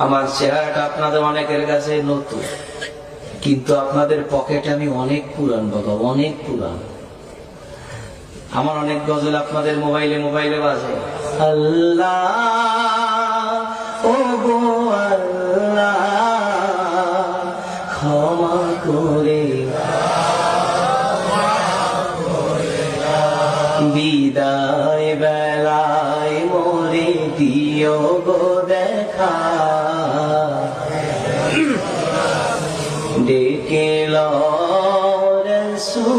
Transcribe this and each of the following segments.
আমার চেহারাটা আপনাদের অনেকের কাছে নতুন, কিন্তু আপনাদের পকেটে আমি অনেক পুরান বাবা, অনেক পুরান। আমার অনেক গজল আপনাদের মোবাইলে মোবাইলে বাজে। আল্লাহ ও গো আল্লাহ ক্ষমা করে বিদায় বেলায় মোরে দিও গো দেখা, ডেকে লো রাসূলুল্লাহ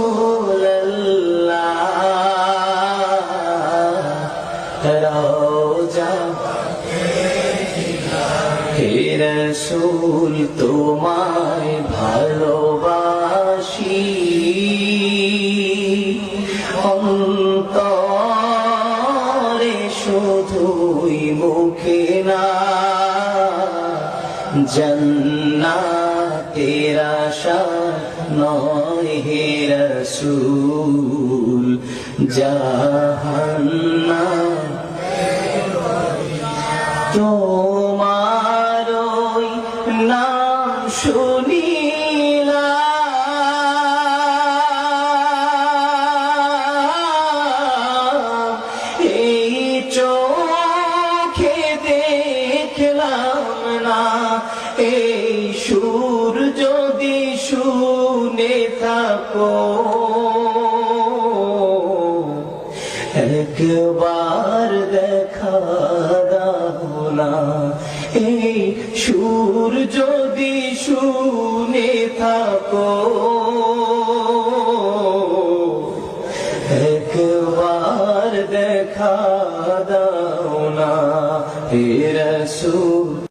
রওজা হে রাসূল তোমায় ভালোবাসি, অন্তরে শুধুই মুখে না, জান্নাতের আশা নয় হে রাসূল, জাহান্নাম তোমার ওই নাম শুনিলাম, এই চোখে দেখলাম না, এই সুর যদি শুনে থাকো একবার দেখা দাও না, এই সুর যদি শুনে থাকো একবার দেখা দাও না হে রাসূল।